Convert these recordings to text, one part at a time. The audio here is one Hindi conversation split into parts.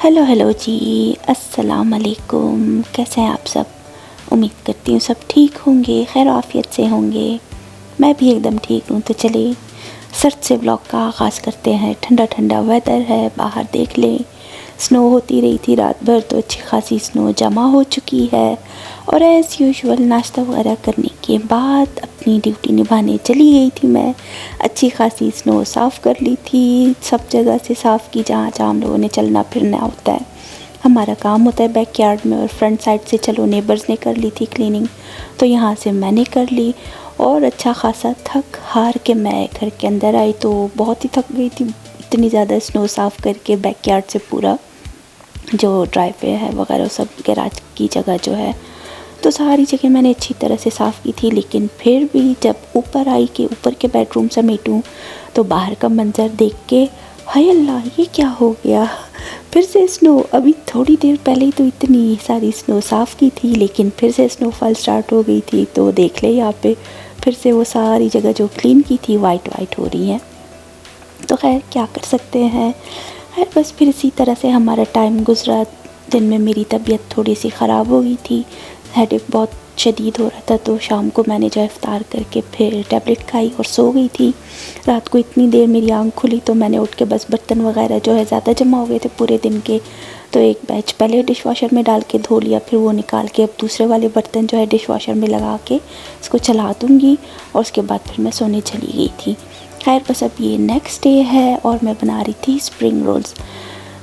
हेलो हेलो जी, अस्सलाम वालेकुम। कैसे हैं आप सब? उम्मीद करती हूँ सब ठीक होंगे, खैर आफियत से होंगे। मैं भी एकदम ठीक हूँ। तो चलिए सर्द से व्लॉग का आगाज़ करते हैं। ठंडा ठंडा वेदर है, बाहर देख लें। स्नो होती रही थी रात भर, तो अच्छी खासी स्नो जमा हो चुकी है। और एज़ यूजुअल नाश्ता वगैरह करने के बाद अपनी ड्यूटी निभाने चली गई थी मैं। अच्छी खासी स्नो साफ़ कर ली थी, सब जगह से साफ़ की जहाँ जहाँ हम लोगों ने चलना फिरना होता है। हमारा काम होता है बैकयार्ड में, और फ्रंट साइड से चलो नेबर्स ने कर ली थी क्लीनिंग, तो यहाँ से मैंने कर ली। और अच्छा खासा थक हार के मैं घर के अंदर आई तो बहुत ही थक गई थी। इतनी ज़्यादा स्नो साफ़ करके बैकयार्ड से पूरा जो ड्राइववे है वगैरह सब गैराज की जगह जो है, तो सारी जगह मैंने अच्छी तरह से साफ़ की थी। लेकिन फिर भी जब ऊपर आई कि ऊपर के बेडरूम समेटूं, तो बाहर का मंज़र देख के हाय अल्लाह ये क्या हो गया, फिर से स्नो। अभी थोड़ी देर पहले ही तो इतनी सारी स्नो साफ़ की थी, लेकिन फिर से स्नोफॉल स्टार्ट हो गई थी। तो देख ले यहाँ पे फिर से वो सारी जगह जो क्लीन की थी वाइट वाइट हो रही हैं। तो खैर क्या कर सकते हैं। खैर बस फिर इसी तरह से हमारा टाइम गुजरा। दिन में मेरी तबीयत थोड़ी सी ख़राब हो गई थी, हेडेक बहुत शदीद हो रहा था, तो शाम को मैंने जो इफ्तार करके फिर टैबलेट खाई और सो गई थी। रात को इतनी देर मेरी आँख खुली तो मैंने उठ के बस बर्तन वगैरह जो है ज़्यादा जमा हो गए थे पूरे दिन के, तो एक बैच पहले डिश वॉशर में डाल के धो लिया, फिर वो निकाल के अब दूसरे वाले बर्तन जो है डिश वॉशर में लगा के इसको चला दूँगी, और उसके बाद फिर मैं सोने चली गई थी। खैर बस अब ये नेक्स्ट डे है और मैं बना रही थी स्प्रिंग रोल्स।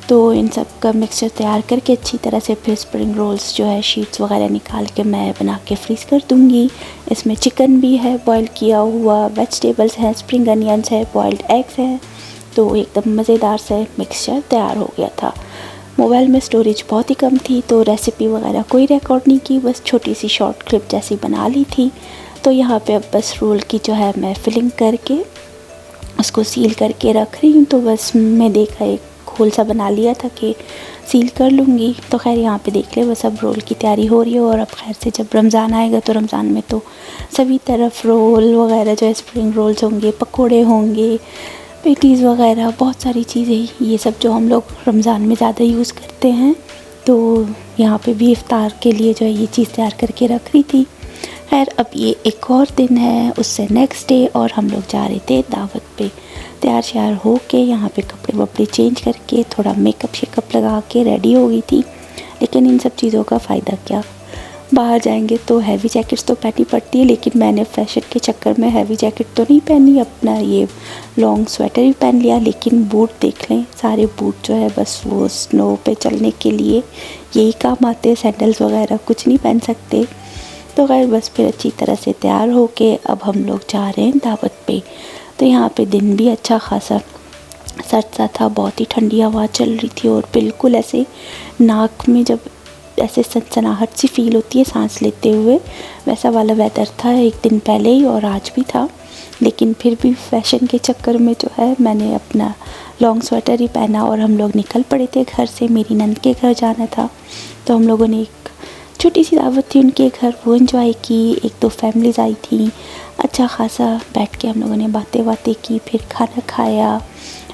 तो इन सब का मिक्सचर तैयार करके अच्छी तरह से फिर स्प्रिंग रोल्स जो है शीट्स वगैरह निकाल के मैं बना के फ्रीज़ कर दूँगी। इसमें चिकन भी है बॉईल किया हुआ, वेजिटेबल्स हैं, स्प्रिंग अनियंस है, बॉइल्ड एग्स हैं, तो एकदम मज़ेदार से मिक्सचर तैयार हो गया था। मोबाइल में स्टोरेज बहुत ही कम थी, तो रेसिपी वगैरह कोई रिकॉर्ड नहीं की, बस छोटी सी शॉर्ट क्लिप जैसी बना ली थी। तो यहाँ पे अब बस रोल की जो है मैं फिलिंग करके उसको सील करके रख रही हूँ। तो बस मैं देखा एक होल सा बना लिया था कि सील कर लूँगी। तो खैर यहाँ पे देख ले बस अब रोल की तैयारी हो रही है। और अब खैर से जब रमज़ान आएगा तो रमज़ान में तो सभी तरफ रोल वगैरह जो है स्प्रिंग रोल्स होंगे, पकोड़े होंगे, पेटीज़ वगैरह, बहुत सारी चीज़ें, ये सब जो हम लोग रमज़ान में ज़्यादा यूज़ करते हैं। तो यहाँ पे भी इफ्तार के लिए जो है ये चीज़ तैयार करके रख रही थी। खैर अब ये एक और दिन है, उससे नेक्स्ट डे, और हम लोग जा रहे थे दावत पे। तैयार श्यार हो के यहाँ पे कपड़े वपड़े चेंज करके थोड़ा मेकअप शेकअप लगा के रेडी हो गई थी। लेकिन इन सब चीज़ों का फ़ायदा क्या, बाहर जाएंगे तो हैवी जैकेट्स तो पहननी पड़ती है, लेकिन मैंने फैशन के चक्कर में हैवी जैकेट तो नहीं पहनी, अपना ये लॉन्ग स्वेटर भी पहन लिया। लेकिन बूट देख लें, सारे बूट जो है बस वो स्नो पे चलने के लिए यही काम आते हैं, सैंडल्स वगैरह कुछ नहीं पहन सकते। तो खैर बस फिर अच्छी तरह से तैयार हो के अब हम लोग जा रहे हैं दावत पे। तो यहाँ पे दिन भी अच्छा खासा सर्द सा था, बहुत ही ठंडी हवा चल रही थी, और बिल्कुल ऐसे नाक में जब ऐसे सनसनाहट सी फील होती है सांस लेते हुए, वैसा वाला वेदर था एक दिन पहले ही, और आज भी था। लेकिन फिर भी फैशन के चक्कर में जो है मैंने अपना लॉन्ग स्वेटर ही पहना, और हम लोग निकल पड़े थे घर से। मेरी नंद के घर जाना था, तो हम लोगों ने एक छोटी सी दावत थी उनके घर, वो एंजॉय की। एक दो फैमिलीज़ आई थी, अच्छा खासा बैठ के हम लोगों ने बातें बातें की, फिर खाना खाया।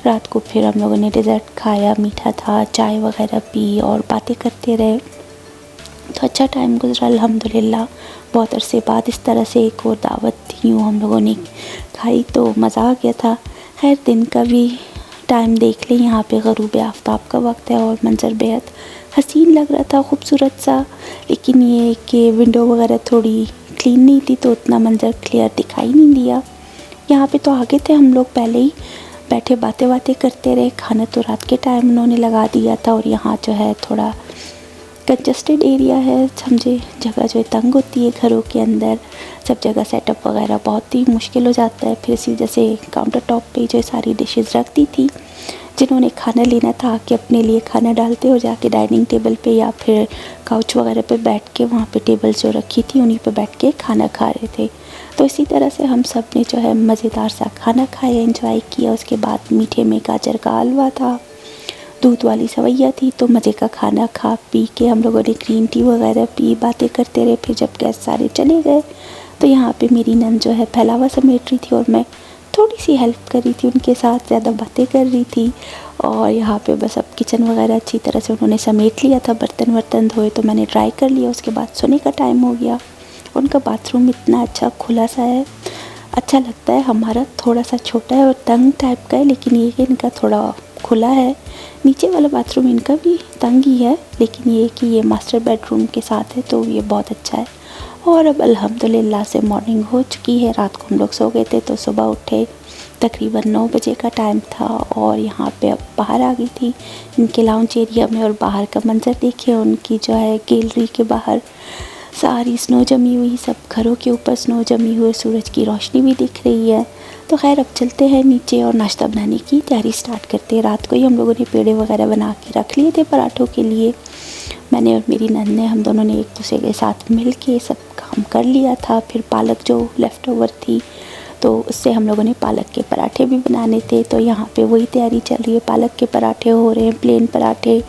रात को फिर हम लोगों ने डेज़र्ट खाया, मीठा था, चाय वगैरह पी और बातें करते रहे। तो अच्छा टाइम गुजरा अल्हम्दुलिल्लाह। बहुत अरसे बाद इस तरह से एक और दावत थी यूँ हम लोगों ने खाई, तो मज़ा आ गया था। खैर दिन का भी टाइम देख लें, यहाँ पे ग़ुरूब आफ्ताब का वक्त है, और मंज़र बेहद हसीन लग रहा था, खूबसूरत सा। लेकिन ये कि विंडो वगैरह थोड़ी क्लीन नहीं थी, तो उतना मंज़र क्लियर दिखाई नहीं दिया। यहाँ पे तो आगे थे हम लोग, पहले ही बैठे बातें बातें करते रहे। खाना तो रात के टाइम उन्होंने लगा दिया था, और यहाँ जो है थोड़ा कंजस्टेड एरिया है, समझे, जगह जो है तंग होती है घरों के अंदर, सब जगह सेटअप वगैरह बहुत ही मुश्किल हो जाता है। फिर इसी वजह से काउंटर टॉप पे जो सारी डिशेस रख दी थी। जिन्होंने खाना लेना था आके अपने लिए खाना डालते, और जाके डाइनिंग टेबल पे या फिर काउच वगैरह पे बैठ के वहाँ पे टेबल जो रखी थी उन्हीं पे बैठ के खाना खा रहे थे। तो इसी तरह से हम सब ने जो है मज़ेदार सा खाना खाया, एंजॉय किया। उसके बाद मीठे में गाजर का हलवा था, दूध वाली सवैया थी, तो मज़े का खाना खा पी के हम लोगों ने ग्रीन टी वगैरह पी, बातें करते रहे। फिर जब गेस्ट सारे चले गए, तो यहाँ पे मेरी नंद जो है फैलावा समेट रही थी, और मैं थोड़ी सी हेल्प कर रही थी उनके साथ, ज़्यादा बातें कर रही थी। और यहाँ पे बस अब किचन वगैरह अच्छी तरह से उन्होंने समेट लिया था, बर्तन वर्तन धोए तो मैंने ट्राई कर लिया। उसके बाद सोने का टाइम हो गया। उनका बाथरूम इतना अच्छा खुला सा है, अच्छा लगता है। हमारा थोड़ा सा छोटा है और तंग टाइप का है, लेकिन ये कि इनका थोड़ा खुला है। नीचे वाला बाथरूम इनका भी तंग ही है, लेकिन ये कि ये मास्टर बेडरूम के साथ है तो ये बहुत अच्छा है। और अब अल्हम्दुलिल्लाह से मॉर्निंग हो चुकी है। रात को हम लोग सो गए थे तो सुबह उठे, तकरीबन 9 बजे का टाइम था। और यहाँ पे अब बाहर आ गई थी इनके लाउंज एरिया में, और बाहर का मंज़र देखिए। उनकी जो है गैलरी के बाहर सारी स्नो जमी हुई, सब घरों के ऊपर स्नो जमी हुई, सूरज की रोशनी भी दिख रही है। तो खैर अब चलते हैं नीचे और नाश्ता बनाने की तैयारी स्टार्ट करते हैं। रात को ही हम लोगों ने पेड़े वगैरह बना के रख लिए थे पराठों के लिए। मैंने और मेरी नंद ने, हम दोनों ने एक दूसरे के साथ मिल के सब काम कर लिया था। फिर पालक जो लेफ़्ट ओवर थी तो उससे हम लोगों ने पालक के पराठे भी बनाने थे। तो यहाँ पे वही तैयारी चल रही है, पालक के पराठे हो रहे हैं, प्लेन पराठे।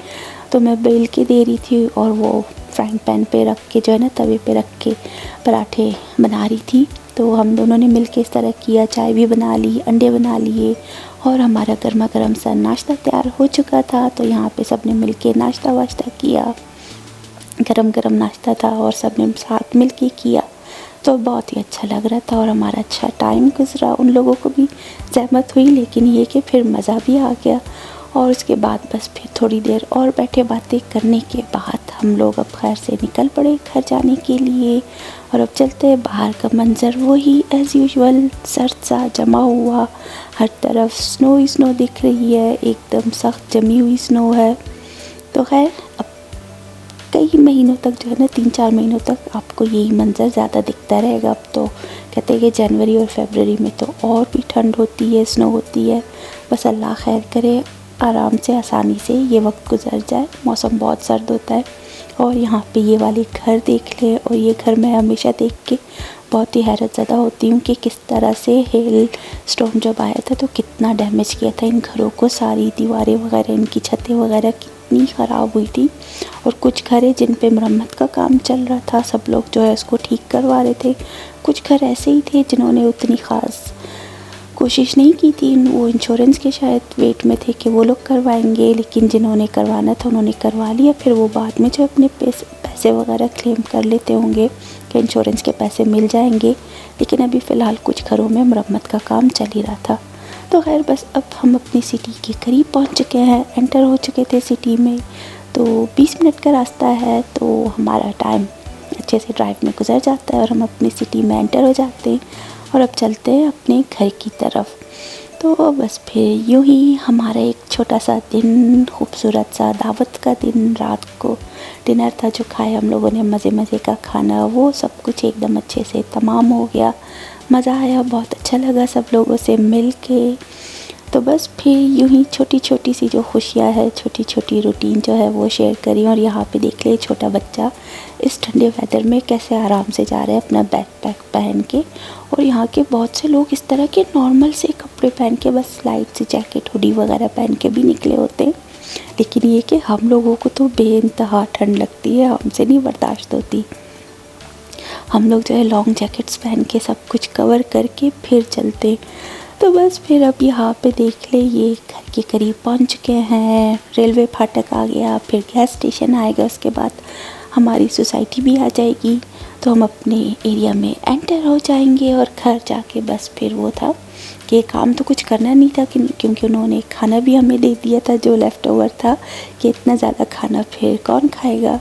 तो मैं बेल के दे रही थी और वो फ्राइंग पैन पे रख के, जो है ना, तवे पे रख के पराठे बना रही थी। तो हम दोनों ने मिल के इस तरह किया, चाय भी बना ली, अंडे बना लिए और हमारा गर्मा गर्म सा नाश्ता तैयार हो चुका था। तो यहाँ पे सब ने मिल के नाश्ता वाश्ता किया, गरम गरम नाश्ता था और सब ने साथ मिल के किया। तो बहुत ही अच्छा लग रहा था और हमारा अच्छा टाइम गुजरा। उन लोगों को भी ज़हमत हुई, लेकिन ये कि फिर मज़ा भी आ गया। और उसके बाद बस फिर थोड़ी देर और बैठे, बातें करने के बाद हम लोग अब खैर से निकल पड़े घर जाने के लिए। और अब चलते हैं, बाहर का मंज़र वही एज़ यूजुअल, सर्द सा जमा हुआ, हर तरफ स्नो ही स्नो दिख रही है, एकदम सख्त जमी हुई स्नो है। तो खैर अब कई महीनों तक, जो है ना, 3-4 महीनों तक आपको यही मंज़र ज़्यादा दिखता रहेगा। अब तो कहते हैं कि जनवरी और फरवरी में तो और भी ठंड होती है, स्नो होती है। बस अल्लाह खैर करे, आराम से आसानी से ये वक्त गुजर जाए। मौसम बहुत सर्द होता है। और यहाँ पे ये वाले घर देख ले, और ये घर मैं हमेशा देख के बहुत ही हैरत ज़दा होती हूँ कि किस तरह से हेल स्टॉर्म जब आया था तो कितना डैमेज किया था इन घरों को। सारी दीवारें वगैरह, इनकी छतें वगैरह कितनी ख़राब हुई थी। और कुछ घर है जिन पे मरम्मत का काम चल रहा था, सब लोग जो है उसको ठीक करवा रहे थे। कुछ घर ऐसे ही थे जिन्होंने उतनी ख़ास कोशिश नहीं की थी, वो इंश्योरेंस के शायद वेट में थे कि वो लोग करवाएंगे, लेकिन जिन्होंने करवाना था उन्होंने करवा लिया। फिर वो बाद में जो अपने पैसे वगैरह क्लेम कर लेते होंगे कि इंश्योरेंस के पैसे मिल जाएंगे। लेकिन अभी फ़िलहाल कुछ घरों में मरम्मत का काम चल ही रहा था। तो खैर बस अब हम अपनी सिटी के करीब पहुंच चुके हैं, एंटर हो चुके थे सिटी में। तो 20 मिनट का रास्ता है, तो हमारा टाइम अच्छे से ड्राइव में गुजर जाता है और हम अपनी सिटी में एंटर हो जाते हैं। और अब चलते हैं अपने घर की तरफ। तो बस फिर यूँ ही हमारा एक छोटा सा दिन, खूबसूरत सा दावत का दिन, रात को डिनर था जो खाए हम लोगों ने, मज़े मज़े का खाना, वो सब कुछ एकदम अच्छे से तमाम हो गया। मज़ा आया, बहुत अच्छा लगा सब लोगों से मिल के। तो बस फिर यूँ ही छोटी छोटी सी जो खुशियाँ है, छोटी छोटी रूटीन जो है वो शेयर करी। और यहाँ पे देख ले छोटा बच्चा इस ठंडे वेदर में कैसे आराम से जा रहा है अपना बैकपैक पहन के। और यहाँ के बहुत से लोग इस तरह के नॉर्मल से कपड़े पहन के, बस लाइट से जैकेट हुडी वगैरह पहन के भी निकले होते हैं। लेकिन ये कि हम लोगों को तो बेइंतहा ठंड लगती है, हमसे नहीं बर्दाश्त होती। हम लोग जो है लॉन्ग जैकेट्स पहन के सब कुछ कवर करके फिर चलते। तो बस फिर अब यहाँ पे देख ले, ये घर के करीब पहुँच चुके हैं। रेलवे फाटक आ गया, फिर गैस स्टेशन आएगा, उसके बाद हमारी सोसाइटी भी आ जाएगी। तो हम अपने एरिया में एंटर हो जाएंगे। और घर जाके बस फिर वो था कि काम तो कुछ करना नहीं था, क्योंकि उन्होंने खाना भी हमें दे दिया था जो लेफ़्ट ओवर था, कि इतना ज़्यादा खाना फिर कौन खाएगा।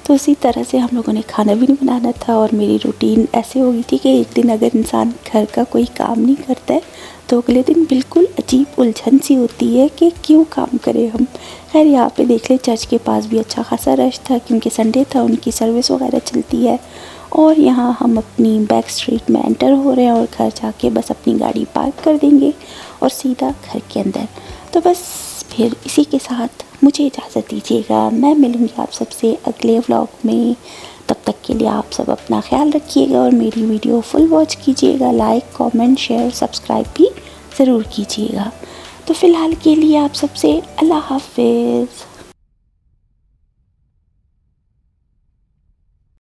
तो उसी तरह से हम लोगों ने खाना भी नहीं बनाना था। और मेरी रूटीन ऐसे हो गई थी कि एक दिन अगर इंसान घर का कोई काम नहीं करता है तो अगले दिन बिल्कुल अजीब उलझन सी होती है कि क्यों काम करें हम। खैर यहाँ पे देख ले, चर्च के पास भी अच्छा खासा रश था, क्योंकि संडे था, उनकी सर्विस वगैरह चलती है। और यहाँ हम अपनी बैक स्ट्रीट में एंटर हो रहे हैं और घर जाके बस अपनी गाड़ी पार्क कर देंगे और सीधा घर के अंदर। तो बस फिर इसी के साथ मुझे इजाज़त दीजिएगा। मैं मिलूँगी आप सबसे अगले व्लॉग में। तब तक के लिए आप सब अपना ख्याल रखिएगा और मेरी वीडियो फुल वॉच कीजिएगा। लाइक, कमेंट, शेयर, सब्सक्राइब भी ज़रूर कीजिएगा। तो फ़िलहाल के लिए आप सबसे अल्लाह हाफ़िज़।